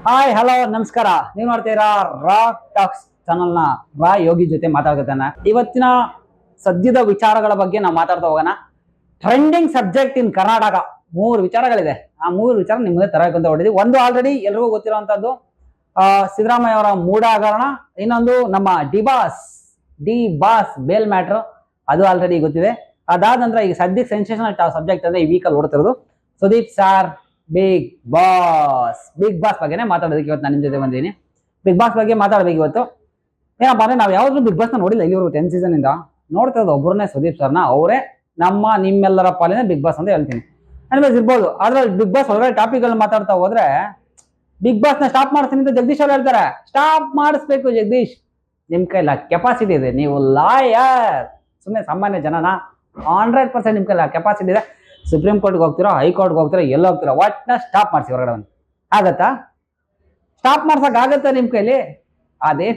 Hi hello ನಮಸ್ಕಾರ. ನೀವು ಮಾಡ್ತೀರಾ ರಾಕ್ ಟಾಕ್ಸ್ ಚಾನಲ್ನ ರಾ ಯೋಗಿ ಜೊತೆ ಮಾತಾಡ್ತಾನೆ. ಇವತ್ತಿನ ಸದ್ಯದ ವಿಚಾರಗಳ ಬಗ್ಗೆ ನಾವು ಮಾತಾಡ್ತಾ ಹೋಗೋಣ. Trending subject in Karnataka 3 ವಿಚಾರಗಳಿದೆ. ಆ 3 ವಿಚಾರ ನಿಮ್ಮ ಮುಂದೆ ತರಬೇಕಂತ ಹೊಡಿದ್ವಿ. ಒಂದು ಆಲ್ರೆಡಿ ಎಲ್ರಿಗೂ ಗೊತ್ತಿರುವಂತದ್ದು ಸಿದ್ದರಾಮಯ್ಯ ಅವರ ಮೂಢ ಹಗರಣ. ಇನ್ನೊಂದು ನಮ್ಮ ಡಿ ಬಾಸ್ ಬೇಲ್ ಮ್ಯಾಟ್ರ್, ಅದು ಆಲ್ರೆಡಿ ಗೊತ್ತಿದೆ. ಅದಾದ ನಂತರ ಈಗ ಸದ್ಯಕ್ಕೆ ಸೆನ್ಸೇಷನಲ್ ಸಬ್ಜೆಕ್ಟ್ ಅಂದ್ರೆ ಈ ವೀಕಲ್ಲಿ ಓಡ್ತಿರೋದು ಸುದೀಪ್ ಸಾರ್ ಬಿಗ್ ಬಾಸ್ ಬಗ್ಗೆನೇ ಮಾತಾಡೋದಕ್ಕೆ ಇವತ್ತು ನಾನು ನಿಮ್ಮ ಜೊತೆ ಬಂದಿದ್ದೀನಿ. ಬಿಗ್ ಬಾಸ್ ಬಗ್ಗೆ ಮಾತಾಡ್ಬೇಕು ಇವತ್ತು. ಏನಪ್ಪ ಅಂದ್ರೆ ನಾವು ಯಾವ್ದು ಬಿಗ್ ಬಾಸ್ ನ ನೋಡಿಲ್ಲ ಇಲ್ಲಿವರು 10 ಸೀಸನ್ ಇಂದ. ನೋಡ್ತಾ ಇರೋದು ಒಬ್ಬರನ್ನೇ, ಸುದೀಪ್ ಸರ್ನ. ಅವರೇ ನಿಮ್ಮೆಲ್ಲರ ಪಾಲಿನ ಬಿಗ್ ಬಾಸ್ ಅಂತ ಹೇಳ್ತೀನಿ. ಅನ್ವೇಸ್ ಇರ್ಬೋದು. ಆದ್ರೆ ಬಿಗ್ ಬಾಸ್ ಒಳಗಡೆ ಟಾಪಿಕ್ ಗಳನ್ನ ಮಾತಾಡ್ತಾ ಹೋದ್ರೆ ಬಿಗ್ ಬಾಸ್ ನ ಸ್ಟಾಪ್ ಮಾಡ್ತೀನಿ ಅಂತ ಜಗದೀಶ್ ಅವ್ರು ಹೇಳ್ತಾರೆ. ಸ್ಟಾಪ್ ಮಾಡಿಸ್ಬೇಕು ಜಗದೀಶ್, ನಿಮ್ ಕೈಲ ಕೆಪಾಸಿಟಿ ಇದೆ, ನೀವು ಲಾಯರ್. ಸುಮ್ಮನೆ ಸಾಮಾನ್ಯ ಜನನ 100% ನಿಮ್ ಕೈಲ ಕೆಪಾಸಿಟಿ ಇದೆ. ಸುಪ್ರೀಂ ಕೋರ್ಟ್ಗೆ ಹೋಗ್ತೀರಾ, ಹೈಕೋರ್ಟ್ಗೆ ಹೋಗ್ತೀರಾ, ಎಲ್ಲ ಹೋಗ್ತೀರಾ, ಒಟ್ನ ಸ್ಟಾಪ್ ಮಾಡಿಸಿ ಹೊರಗಡೆ ಒಂದು. ಆಗತ್ತಾ? ಸ್ಟಾಪ್ ಮಾಡ್ಸಕ್ ಆಗತ್ತಾ ನಿಮ್ ಕೈಲಿ? ಅದೇ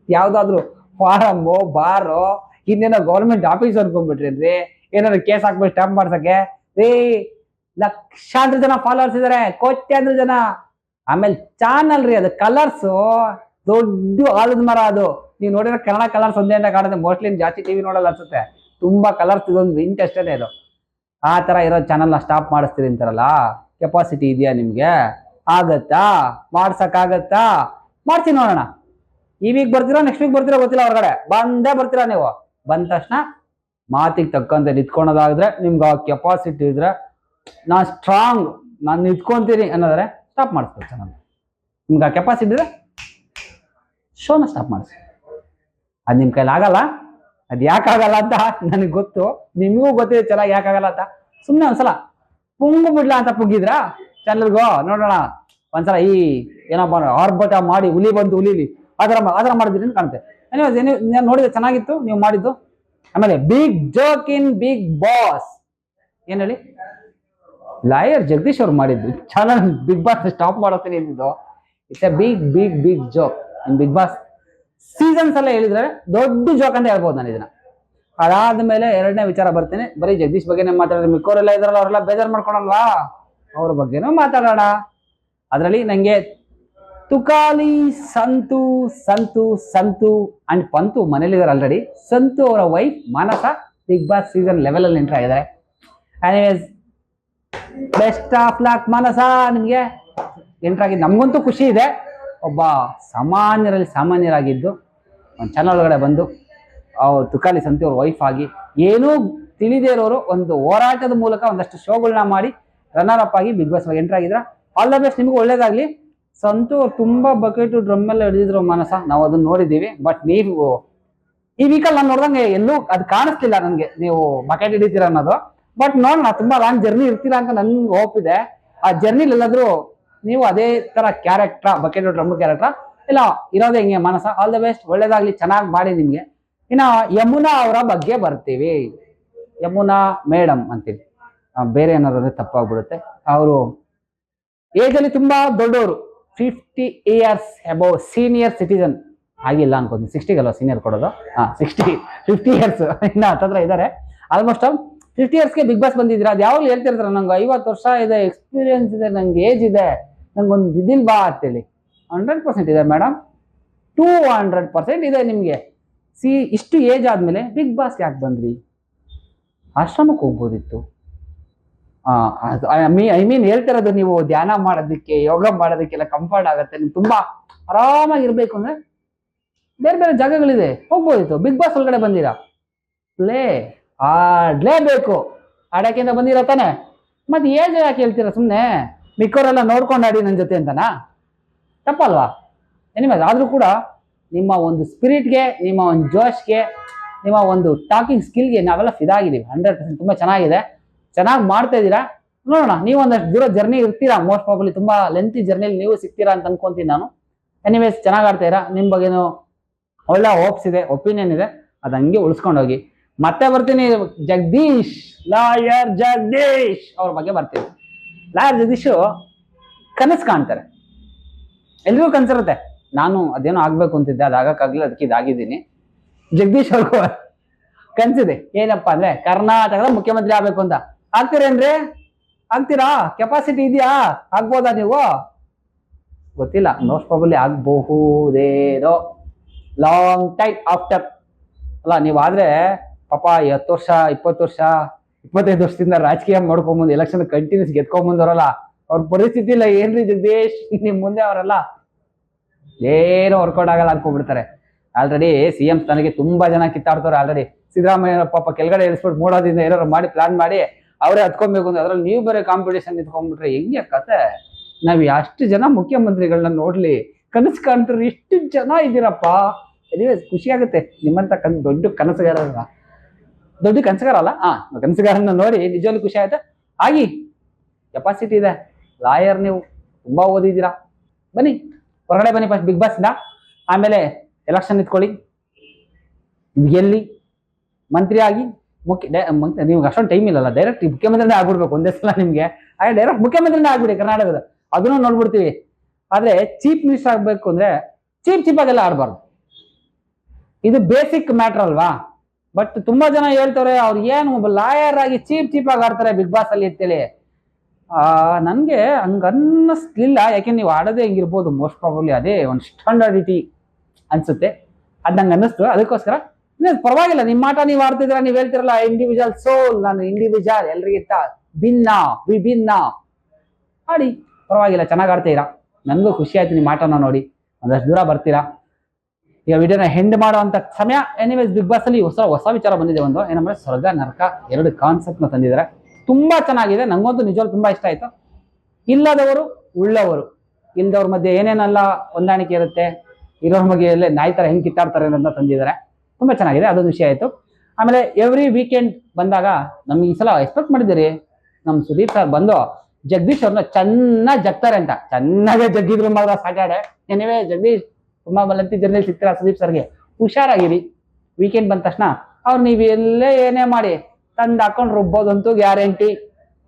ಯಾವ್ದಾದ್ರು ಫಾರಮ್ಮು ಬಾರೋ ಇನ್ನೇನೋ ಗೌರ್ಮೆಂಟ್ ಆಫೀಸ್ ಅನ್ಕೊಂಡ್ಬಿಟ್ರಿ, ಏನಾದ್ರು ಕೇಸ್ ಹಾಕ್ಬಿಟ್ಟು ಸ್ಟಾಪ್ ಮಾಡ್ಸಕ್ಕೆ. ಲಕ್ಷಾಂತರ ಜನ ಫಾಲೋವರ್ಸ್ ಇದಾರೆ, ಕೋಟ್ಯಾಂತರ ಜನ. ಆಮೇಲೆ ಚಾನಲ್ ರೀ, ಅದು ಕಲರ್ಸ್ ದೊಡ್ಡ ಆಲದ ಮರ. ಅದು ನೀವು ನೋಡಿದ್ರೆ ಕನ್ನಡ ಕಲರ್ಸ್ ಒಂದೇ ಅಂತ ಕಾಣುತ್ತೆ. ಮೋಸ್ಟ್ಲಿ ಜಾಸ್ತಿ ಟಿವಿ ನೋಡಲ್ಲ ಅನ್ಸುತ್ತೆ. ತುಂಬಾ ಕಲರ್ಸ್, ಇದೊಂದು ಇಂಟ್ರೆಸ್ಟೇ ಇದು. ಆ ತರ ಇರೋ ಚಾನಲ್ನ ಸ್ಟಾಪ್ ಮಾಡಿಸ್ತೀರಿ ಅಂತಾರಲ್ಲ, ಕೆಪಾಸಿಟಿ ಇದೆಯಾ ನಿಮ್ಗೆ? ಆಗತ್ತಾ? ಮಾಡ್ಸಕ್ಕಾಗತ್ತಾ? ಮಾಡ್ಸಿ ನೋಡೋಣ. ಈ ವೀಕ್ ಬರ್ತೀರಾ, ನೆಕ್ಸ್ಟ್ ವೀಕ್ ಬರ್ತೀರಾ ಗೊತ್ತಿಲ್ಲ. ಹೊರಗಡೆ ಬಂದೇ ಬರ್ತೀರಾ ನೀವು. ಬಂದ ತಕ್ಷಣ ಮಾತಿಗೆ ತಕ್ಕಂತೆ ನಿಂತ್ಕೊಳೋದಾದ್ರೆ, ನಿಮ್ಗೆ ಆ ಕೆಪಾಸಿಟಿ ಇದ್ರೆ, ನಾನು ಸ್ಟ್ರಾಂಗ್, ನಾನು ನಿಂತ್ಕೊಂತೀನಿ ಅನ್ನೋದ್ರೆ ಸ್ಟಾಪ್ ಮಾಡಿಸ್ಬೇಕು ಚಾನಲ್. ನಿಮ್ಗೆ ಆ ಕೆಪಾಸಿಟಿ ಇದ್ರೆ ಶೋನ ಸ್ಟಾಪ್ ಮಾಡಿಸಿ. ಅದು ನಿಮ್ಮ ಕೈಲಿ ಆಗಲ್ಲ. ಅದು ಯಾಕಾಗಲ್ಲ ಅಂತ ನನಗೆ ಗೊತ್ತು, ನಿಮಗೂ ಗೊತ್ತಿದೆ ಚೆನ್ನಾಗಿ ಯಾಕಾಗಲ್ಲ ಅಂತ. ಸುಮ್ಮನೆ ಒಂದ್ಸಲ ಪುಂಗು ಬಿಡ್ಲಾ ಅಂತ ಪುಗ್ಗಿದ್ರಾ ಚಾನಲ್ಗೋ ನೋಡೋಣ. ಒಂದ್ಸಲ ಈ ಏನಪ್ಪ ಆರ್ಭಟ ಮಾಡಿ ಹುಲಿ ಬಂತು ಹುಲಿಲಿ ಅದರ ಮಾಡಿದ್ರಿ ಅಂತ ಕಾಣುತ್ತೆ. ನಾನು ನೋಡಿದ್ರೆ ಚೆನ್ನಾಗಿತ್ತು ನೀವು ಮಾಡಿದ್ದು. ಆಮೇಲೆ big joke in Bigg Boss, ಏನ್ ಹೇಳಿ, ಲಾಯರ್ ಜಗದೀಶ್ ಅವ್ರು ಮಾಡಿದ್ದು ಚಾನಲ್ ಬಿಗ್ ಬಾಸ್ ಸ್ಟಾಪ್ ಮಾಡೋತೀನಿ ಅಂದಿದ್ದು. It's a big joke in Bigg Boss. Seasons ಎಲ್ಲ ಹೇಳಿದ್ರೆ ದೊಡ್ಡ ಜೋಕ್ ಅಂತ ಹೇಳ್ಬೋದು ನಾನು ಇದನ್ನ. ಅದಾದ್ಮೇಲೆ ಎರಡನೇ ವಿಚಾರ ಬರ್ತೀನಿ. ಬರೀ ಜಗದೀಶ್ ಬಗ್ಗೆನೇ ಮಾತಾಡಿದ್ರೆ ಮಿಕ್ಕೋರೆಲ್ಲ ಇದ್ರಲ್ಲ, ಅವರೆಲ್ಲ ಬೇಜಾರು ಮಾಡ್ಕೊಳಲ್ವಾ, ಅವ್ರ ಬಗ್ಗೆನೂ ಮಾತಾಡೋಣ. ಅದರಲ್ಲಿ ನಂಗೆ ತುಕಾಲಿ ಸಂತು ಅಂಡ್ ಪಂತು ಮನೇಲಿದ್ದಾರೆ ಆಲ್ರೆಡಿ. ಸಂತು ಅವರ ವೈಫ್ ಮಾನಸ ಬಿಗ್ ಬಾಸ್ ಸೀಸನ್ 11 ಅಲ್ಲಿ ಎಂಟ್ರ್ ಆಗಿದ್ದಾರೆ. ಎನಿವೇಸ್ ಬೆಸ್ಟ್ ಆಫ್ ಲಕ್ ಮಾನಸ, ನಿಮ್ಗೆ ಎಂಟ್ರ್ ಆಗಿದ್ದು ನಮ್ಗಂತೂ ಖುಷಿ ಇದೆ. ಒಬ್ಬ ಸಾಮಾನ್ಯರಲ್ಲಿ ಸಾಮಾನ್ಯರಾಗಿದ್ದು ಒಂದು ಚಾನಲ್ ಒಳಗಡೆ ಬಂದು ಅವ್ರು ತುಕಾಲಿ ಸಂತು ಅವ್ರ ವೈಫ್ ಆಗಿ, ಏನೂ ತಿಳಿದೇ ಇರೋರು ಒಂದು ಹೋರಾಟದ ಮೂಲಕ ಒಂದಷ್ಟು ಶೋಗಳನ್ನ ಮಾಡಿ ರನ್ನರ್ ಅಪ್ ಆಗಿ ಬಿಗ್ ಬಾಸ್ ಎಂಟ್ರ್ ಆಗಿದ್ರ. ಆಲ್ ದ ಬೆಸ್ಟ್, ನಿಮ್ಗೆ ಒಳ್ಳೇದಾಗ್ಲಿ. ಸಂತು ಅವ್ರು ತುಂಬಾ ಬಕೆಟ್ ಡ್ರಮ್ ಎಲ್ಲ ಹಿಡಿದಿದ್ರು ಮಾನಸ, ನಾವು ಅದನ್ನ ನೋಡಿದ್ದೀವಿ. ಬಟ್ ನೀವು ಈ ವೀಕಲ್ಲಿ ನಾನು ನೋಡ್ದಂಗೆ ಎಲ್ಲೂ ಅದು ಕಾಣಿಸ್ತಿಲ್ಲ ನನಗೆ, ನೀವು ಬಕೆಟ್ ಹಿಡಿತೀರ ಅನ್ನೋದು. ಬಟ್ ನೋಡೋಣ, ತುಂಬಾ ಲಾಂಗ್ ಜರ್ನಿ ಇರ್ತೀರಾ ಅಂತ ನನ್ಗೆ ಹೋಪ್ ಇದೆ. ಆ ಜರ್ನಿಲಿ ಎಲ್ಲಾದ್ರೂ ನೀವು ಅದೇ ತರ ಕ್ಯಾರೆಕ್ಟರ್, ಬಕೆಟ್ ಡ್ರಮ್ ಕ್ಯಾರೆಕ್ಟರ್ ಇಲ್ಲ ಇರೋದೇ ಹಿಂಗೆ ಮಾನಸ. ಆಲ್ ದ ಬೆಸ್ಟ್, ಒಳ್ಳೇದಾಗ್ಲಿ, ಚೆನ್ನಾಗಿ ಮಾಡಿ ನಿಮ್ಗೆ. ಇನ್ನ ಯಮುನಾ ಅವರ ಬಗ್ಗೆ ಬರ್ತೀವಿ. ಯಮುನಾ ಮೇಡಮ್ ಅಂತೀವಿ, ಬೇರೆ ಏನಾದ್ರೆ ತಪ್ಪಾಗ್ಬಿಡುತ್ತೆ. ಅವರು ಏಜ್ ಅಲ್ಲಿ ತುಂಬಾ ದೊಡ್ಡವರು, 50 years ಅಬೌವ್ ಸೀನಿಯರ್ ಸಿಟಿಸನ್ ಆಗಿಲ್ಲ ಅನ್ಕೋತೀನಿ. 60 ಅಲ್ವಾ ಸೀನಿಯರ್ ಕೊಡೋದು? 50 years ಇನ್ನ ಹತ್ತತ್ರ ಇದ್ದಾರೆ. ಆಲ್ಮೋಸ್ಟ್ 50 yearsಗೆ ಬಿಗ್ ಬಾಸ್ ಬಂದಿದ್ದೀರಾ. ಅದು ಯಾವಾಗಲೂ ಹೇಳ್ತಿರ್ತಾರೆ, ನಂಗೆ 50 ವರ್ಷ ಇದೆ, ಎಕ್ಸ್ಪೀರಿಯನ್ಸ್ ಇದೆ, ನಂಗೆ ಏಜ್ ಇದೆ, ನಂಗೊಂದು ಇದಿಲ್ ಬಾ ಅಂತೇಳಿ. 100% ಇದೆ ಮೇಡಮ್, 200% ಇದೆ ನಿಮ್ಗೆ. ಇಷ್ಟು ಏಜ್ ಆದ್ಮೇಲೆ ಬಿಗ್ ಬಾಸ್ ಯಾಕೆ ಬಂದ್ರಿ? ಆಶ್ರಮಕ್ಕೆ ಹೋಗ್ಬೋದಿತ್ತು. ಐ ಮೀನ್ ಹೇಳ್ತಿರೋದು, ನೀವು ಧ್ಯಾನ ಮಾಡೋದಕ್ಕೆ, ಯೋಗ ಮಾಡೋದಕ್ಕೆಲ್ಲ ಕಂಫರ್ಟ್ ಆಗುತ್ತೆ. ನೀವು ತುಂಬಾ ಆರಾಮಾಗಿರ್ಬೇಕು ಅಂದ್ರೆ ಬೇರೆ ಬೇರೆ ಜಾಗಗಳಿದೆ, ಹೋಗ್ಬೋದಿತ್ತು. ಬಿಗ್ ಬಾಸ್ ಒಳಗಡೆ ಬಂದಿರಾ, ಪ್ಲೇ ಆಡ್ಲೇಬೇಕು. ಆಡಕ್ಕಿಂತ ಬಂದಿರ ತಾನೆ, ಮತ್ತೆ ಏಜ್ ಯಾಕೆ ಹೇಳ್ತೀರಾ ಸುಮ್ಮನೆ? ಮಿಕ್ಕವರೆಲ್ಲ ನೋಡ್ಕೊಂಡು ಆಡಿ ನನ್ನ ಜೊತೆ ಅಂತನಾ? ತಪ್ಪಲ್ವಾ? ಎನಿವೇಸ್, ಆದ್ರೂ ಕೂಡ ನಿಮ್ಮ ಒಂದು ಸ್ಪಿರಿಟ್ಗೆ, ನಿಮ್ಮ ಒಂದು ಜೋಶ್ಗೆ, ನಿಮ್ಮ ಒಂದು ಟಾಕಿಂಗ್ ಸ್ಕಿಲ್ಗೆ ನಾವೆಲ್ಲ ಫಿದಾಗಿದ್ದೀವಿ. 100% ತುಂಬಾ ಚೆನ್ನಾಗಿದೆ, ಚೆನ್ನಾಗಿ ಮಾಡ್ತಾ ಇದ್ದೀರಾ. ನೋಡೋಣ, ನೀವು ಒಂದಷ್ಟು ದೂರ ಜರ್ನಿ ಇರ್ತೀರಾ, ಮೋಸ್ಟ್ ಪ್ರಾಬಬ್ಲಿ ತುಂಬಾ ಲೆಂತಿ ಜರ್ನಿಲಿ ನೀವು ಸಿಗ್ತೀರಾ ಅಂತ ಅನ್ಕೊಂತೀನಿ ನಾನು. ಎನಿವೇಸ್, ಚೆನ್ನಾಗಿ ಆಡ್ತಾ ಇರಾ, ನಿಮ್ ಬಗ್ಗೆನೂ ಒಳ್ಳೆ ಹೋಪ್ಸ್ ಇದೆ, ಒಪಿನಿಯನ್ ಇದೆ, ಅದು ಹಂಗೆ ಉಳಿಸ್ಕೊಂಡೋಗಿ. ಮತ್ತೆ ಬರ್ತೀನಿ ಜಗದೀಶ್, ಲಾಯರ್ ಜಗದೀಶ್ ಅವ್ರ ಬಗ್ಗೆ ಬರ್ತೀನಿ. ಲಾಯರ್ ಜಗದೀಶು ಕನಸು ಕಾಣ್ತಾರೆ, ಎಲ್ರಿಗೂ ಕನ್ಸಿರುತ್ತೆ. ನಾನು ಅದೇನೋ ಆಗ್ಬೇಕು ಅಂತಿದ್ದೆ, ಅದಾಗಕ್ಕಾಗ್ಲಿಲ್ಲ, ಅದಕ್ಕೆ ಇದಾಗಿದ್ದೀನಿ. ಜಗದೀಶ್ ಅವ್ರಿಗೂ ಕನ್ಸಿದೆ. ಏನಪ್ಪಾ ಅಂದ್ರೆ ಕರ್ನಾಟಕದ ಮುಖ್ಯಮಂತ್ರಿ ಆಗ್ಬೇಕು ಅಂತ. ಆಗ್ತೀರೇನ್ರಿ? ಆಗ್ತೀರಾ? ಕೆಪಾಸಿಟಿ ಇದೆಯಾ? ಆಗ್ಬೋದಾ ನೀವು? ಗೊತ್ತಿಲ್ಲ, ಮೋಸ್ಟ್ ಪ್ರಾಬಬ್ಲಿ ಆಗಬಹುದೇನೋ ಲಾಂಗ್ ಟೈಮ್ ಆಫ್ಟರ್. ಅಲ್ಲ ನೀವಾದ್ರೆ ಪಾಪ 10 ವರ್ಷ 20 ವರ್ಷ 25 ವರ್ಷದಿಂದ ರಾಜಕೀಯ ಮಾಡ್ಕೊಂಬಂದು ಎಲೆಕ್ಷನ್ ಕಂಟಿನ್ಯೂಸ್ ಗೆದ್ಕೊಂಬಂದವರಲ್ಲ, ಅವ್ರ ಪರಿಸ್ಥಿತಿ ಇಲ್ಲ ಏನ್ರಿ ಜಗದೀಶ್ ನಿಮ್ ಮುಂದೆ ಅವರೆಲ್ಲ ಏನೋ ವರ್ಕೌಟ್ ಆಗಲ್ಲ ಅನ್ಕೊಂಡ್ಬಿಡ್ತಾರೆ. ಆಲ್ರೆಡಿ CM ಸ್ಥಾನಕ್ಕೆ ತುಂಬಾ ಜನ ಕಿತ್ತಾಡ್ತಾರೆ. ಆಲ್ರೆಡಿ ಸಿದ್ದರಾಮಯ್ಯ ಪಾಪ ಕೆಳಗಡೆ ಇಳಿಸ್ಬಿಟ್ಟು ಮೂಡೋದ್ರಿಂದ ಏನಾರು ಮಾಡಿ ಪ್ಲಾನ್ ಮಾಡಿ ಅವರೇ ಹತ್ಕೊಬೇಕು ಅಂತ, ಅದ್ರಲ್ಲಿ ನೀವು ಬೇರೆ ಕಾಂಪಿಟೇಷನ್ ನಿಂತ್ಕೊಂಡ್ಬಿಟ್ರೆ ಹೆಂಗೆ ಕತೆ? ನಾವ್ ಎಷ್ಟು ಜನ ಮುಖ್ಯಮಂತ್ರಿಗಳನ್ನ ನೋಡ್ಲಿ, ಕನಸು ಕಾಣ್ತಾರೆ, ಇಷ್ಟು ಜನ ಇದ್ದೀರಪ್ಪ. ಎನಿವೇಸ್ ಖುಷಿ ಆಗುತ್ತೆ ನಿಮ್ಮಂತ ದೊಡ್ಡ ಕನಸುಗಾರರ, ದೊಡ್ಡ ಕನಸುಗಾರ ಅಲ್ಲ ಕನಸುಗಾರನ್ನ ನೋಡಿ ನಿಜವಾಗ್ಲೂ ಖುಷಿ ಆಗುತ್ತೆ. ಆಗಿ ಕೆಪಾಸಿಟಿ ಇದೆ, ಲಾಯರ್ ನೀವು ತುಂಬಾ ಓದಿದ್ದೀರಾ, ಬನ್ನಿ ಹೊರಗಡೆ ಬನ್ನಿ ಫಸ್ಟ್ ಬಿಗ್ ಬಾಸ್ ಇಂದ, ಆಮೇಲೆ ಎಲೆಕ್ಷನ್ ನಿಂತ್ಕೊಳ್ಳಿ, ಗೆಲ್ಲಿ, ಮಂತ್ರಿ ಆಗಿ ನೀವು ಅಷ್ಟೊಂದು ಟೈಮ್ ಇಲ್ಲಲ್ಲ, ಡೈರೆಕ್ಟ್ ಮುಖ್ಯಮಂತ್ರಿನೇ ಆಗ್ಬಿಡ್ಬೇಕು ಒಂದೇ ಸಲ ನಿಮ್ಗೆ. ಹಾಗೆ ಡೈರೆಕ್ಟ್ ಮುಖ್ಯಮಂತ್ರಿನೇ ಆಗ್ಬಿಡಿ ಕರ್ನಾಟಕದ, ಅದನ್ನು ನೋಡ್ಬಿಡ್ತೀವಿ. ಆದ್ರೆ ಚೀಫ್ ಮಿನಿಸ್ಟರ್ ಆಗ್ಬೇಕು ಅಂದ್ರೆ ಚೀಪ್ ಆಗೆಲ್ಲ ಆಡ್ಬಾರ್ದು, ಇದು ಬೇಸಿಕ್ ಮ್ಯಾಟರ್ ಅಲ್ವಾ. ಬಟ್ ತುಂಬಾ ಜನ ಹೇಳ್ತಾರೆ ಅವ್ರು ಏನು ಲಾಯರ್ ಆಗಿ ಚೀಪ್ ಆಗಿ ಆಡ್ತಾರೆ ಬಿಗ್ ಬಾಸ್ ಅಲ್ಲಿ ಅಂತೇಳಿ. ನನ್ಗೆ ಹಂಗ ಅನ್ನಿಸ್ಲಿಲ್ಲ, ಯಾಕೆ ನೀವು ಆಡೋದೇ ಹೆಂಗಿರ್ಬೋದು, ಮೋಸ್ಟ್ ಪ್ರಾಬಬ್ಲಿ ಅದೇ ಒಂದು ಸ್ಟ್ಯಾಂಡರ್ಡಿಟಿ ಅನ್ಸುತ್ತೆ, ಅದ್ ನಂಗೆ ಅನ್ನಿಸ್ತು. ಅದಕ್ಕೋಸ್ಕರ ಪರವಾಗಿಲ್ಲ, ನಿಮ್ಮ ಆಟ ನೀವು ಆಡ್ತಿದ್ರ, ನೀವ್ ಹೇಳ್ತಿರಲ್ಲ ಇಂಡಿವಿಜುವಲ್ ಸೋಲ್, ನಾನು ಇಂಡಿವಿಜುವಲ್ ಎಲ್ರಿಗಿಂತ ವಿಭಿನ್ನ ಆಡಿ, ಪರವಾಗಿಲ್ಲ, ಚೆನ್ನಾಗಿ ಆಡ್ತೀರಾ. ನನಗೂ ಖುಷಿ ಆಯ್ತು ನಿಮ್ಮ ಆಟನ ನೋಡಿ, ಒಂದಷ್ಟು ದೂರ ಬರ್ತೀರಾ. ಈಗ ವಿಡಿಯೋನ ಹೆಂಡ್ ಮಾಡುವಂತ ಸಮಯ. ಎನಿವೇಸ್ ಬಿಗ್ ಬಾಸ್ ಅಲ್ಲಿ ಹೊಸ ವಿಚಾರ ಬಂದಿದೆ, ಒಂದು ಏನಂದ್ರೆ ಸ್ವರ್ಗ ನರಕ 2 ಕಾನ್ಸೆಪ್ಟ್ ನ ತಂದಿದ್ದಾರೆ, ತುಂಬಾ ಚೆನ್ನಾಗಿದೆ. ನಂಗಂತೂ ನಿಜವಾಗ್ಲೂ ತುಂಬಾ ಇಷ್ಟ ಆಯ್ತು. ಇಲ್ಲದವರು ಉಳ್ಳವರು, ಇಲ್ದವ್ರ ಮಧ್ಯೆ ಏನೇನೆಲ್ಲ ಹೊಂದಾಣಿಕೆ ಇರುತ್ತೆ, ಇರೋರ ಬಗ್ಗೆ ಎಲ್ಲ ನಾಯಿ ತರ ಹೆಂಗ್ ಕಿತ್ತಾಡ್ತಾರೆ ಅನ್ನೋದನ್ನ ತಂದಿದ್ದಾರೆ, ತುಂಬಾ ಚೆನ್ನಾಗಿದೆ, ಅದೊಂದು ವಿಷಯ ಆಯ್ತು. ಆಮೇಲೆ ಎವ್ರಿ ವೀಕೆಂಡ್ ಬಂದಾಗ ನಮ್ಗೆ ಈ ಸಲ ಎಕ್ಸ್ಪೆಕ್ಟ್ ಮಾಡಿದ್ದೀರಿ ನಮ್ ಸುದೀಪ್ ಸರ್ ಬಂದು ಜಗದೀಶ್ ಅವ್ರನ್ನ ಚೆನ್ನಾಗಿ ಜಗ್ತಾರೆ ಅಂತ, ಚೆನ್ನಾಗೇ ಜಗ್ಗಿದ್ರು ಮಾತ್ರ ಸಾಕಾಡೆ. ಏನಿವೆ ಜಗದೀಶ್ ತುಂಬಾ ಮಲಂತಿ ಜರ್ನಲ್ ಸಿಗ್ತೀರಾ ಸುದೀಪ್ ಸರ್ಗೆ, ಹುಷಾರಾಗಿರಿ. ವೀಕೆಂಡ್ ಬಂದ ತಕ್ಷಣ ಅವ್ರು ನೀವು ಎಲ್ಲೇ ಏನೇ ಮಾಡಿ ತಂದು ಹಾಕೊಂಡು ರುಬ್ಬೋದಂತೂ ಗ್ಯಾರಂಟಿ.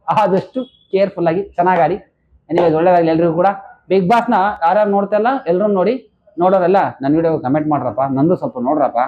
ಆದಷ್ಟು ಕೇರ್ಫುಲ್ ಆಗಿ ಚೆನ್ನಾಗಿ ಆಡಿ. ಎನಿವೇಸ್ ಒಳ್ಳೇದಾಗಲಿ ಎಲ್ರಿಗೂ ಕೂಡ. ಬಿಗ್ ಬಾಸ್ನ ಯಾರ್ಯಾರು ನೋಡ್ತಾ ಇಲ್ಲ ಎಲ್ಲರೂ ನೋಡಿ, ನೋಡೋರೆಲ್ಲ ನನ್ನ ವಿಡಿಯೋ ಕಮೆಂಟ್ ಮಾಡ್ರಪ್ಪ, ನಂದು ಸ್ವಲ್ಪ ನೋಡ್ರಪ್ಪ.